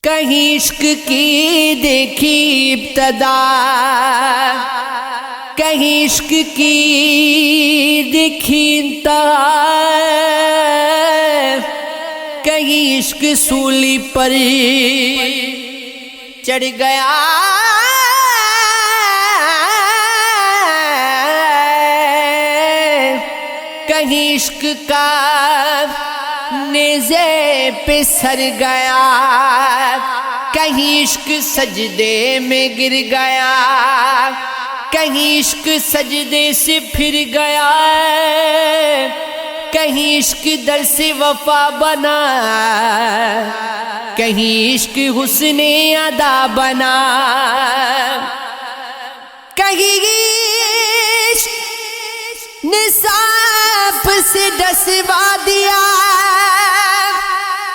کہیں عشق کی دیکھی ابتدا، کہیں عشق کی دیکھی انتہا، کہیں عشق سولی پر چڑھ گیا، کہیں عشق کا نیزے پہ سر گیا، کہیں عشق سجدے میں گر گیا، کہیں عشق سجدے سے پھر گیا، کہیں عشق درس وفا بنا، کہیں عشق حسن ادا بنا، کہیں عشق نصاب سے ڈسوا دیا،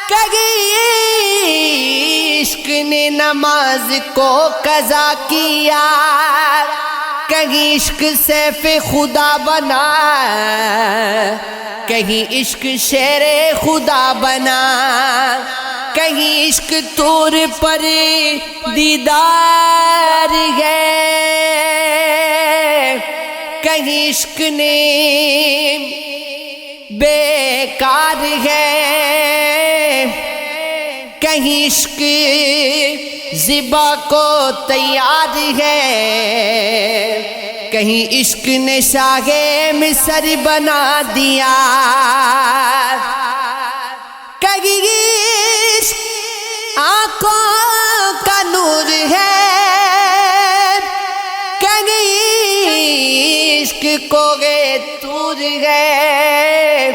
کہیں عشق نے نماز کو قضا کیا، کہیں عشق سیف خدا بنا، کہیں عشق شیر خدا بنا، کہیں عشق طور پر دیدار ہے، کہیں عشق نے بیکار ہے، کہیں عشق ذبح کو تیار ہے، کہیں عشق نے شاہ مصر بنا دیا، کہیں عشق آنکھوں کا نور ہے، کہیں عشق کوہ طور ہے،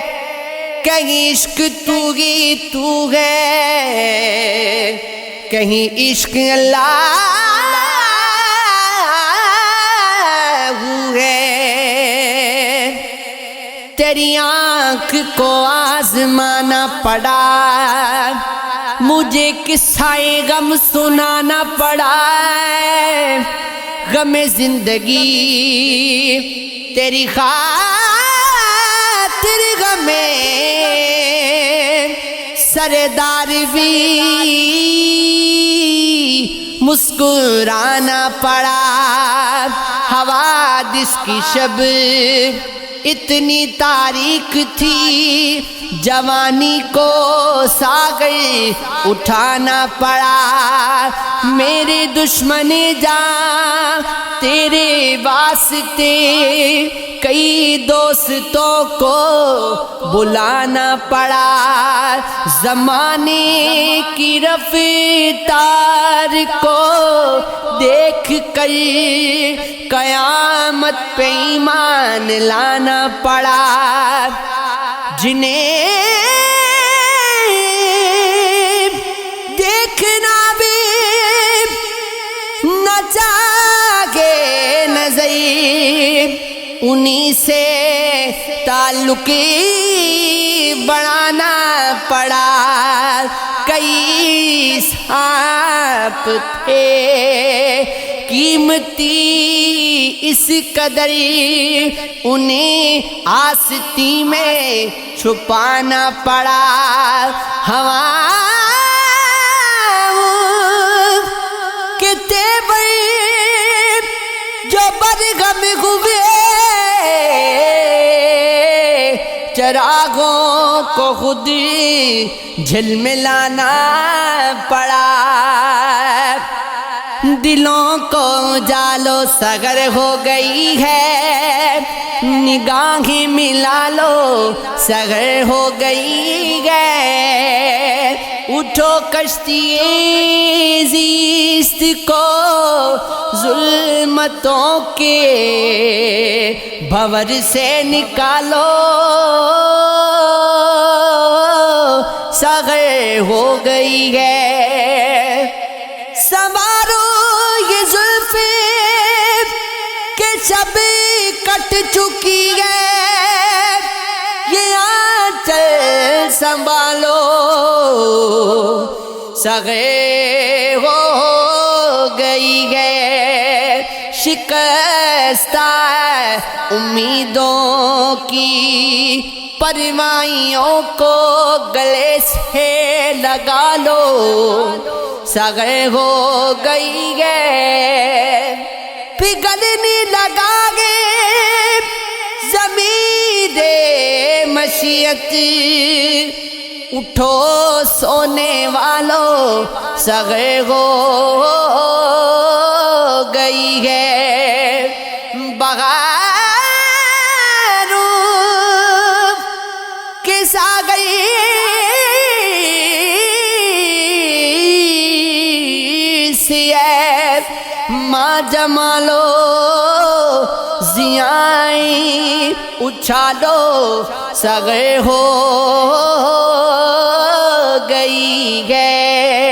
کہیں عشق تو ہی تو ہے، کہیں عشق اللہ ہے۔ تیری آنکھ کو آزمانا پڑا، مجھے قصہ غم سنانا پڑا، غم زندگی تیری خاطر غم سردار بھی مسکرانا پڑا، حوادث کی شب اتنی تاریک تھی، جوانی کو ساغر اٹھانا پڑا، میرے دشمن جان تیرے واسطے کئی دوستوں کو بلانا پڑا، زمانے کی رفتار کو دیکھ کر قیامت پہ ایمان لانا پڑا، جنہیں دیکھنا بھی نہ چاہے نظر، انہی سے تعلق بڑھانا پڑا، کئی سانپ تھے قیمتی اس قدر، انہیں آستی میں چھپانا پڑا، ہوا کے تیور جو برگم ہوئے، چراغوں کو خود جھلملانا پڑا، دلوں کو جالو سگر ہو گئی ہے، نگاہیں ملا لو سگر ہو گئی ہے، اٹھو کشتی زیست کو ظلمتوں کے بھور سے نکالو، سگر ہو گئی ہے، سنوارو یہ زلفیں کہ شب کٹ چکی ہے، یہ آنچل سنبھالو، سغے ہو گئی ہے، شکستہ امیدوں کی پروائیوں کو گلے سے لگا لو، سگے ہو گئی ہے پگھلنے لگا گے ضمیر مشیت اٹھو سونے والوں سگے ہو گئی ہے بغیر کس آ گئی سیف ماں جمالو زیائیں اچھالو سگے ہو گئی ہے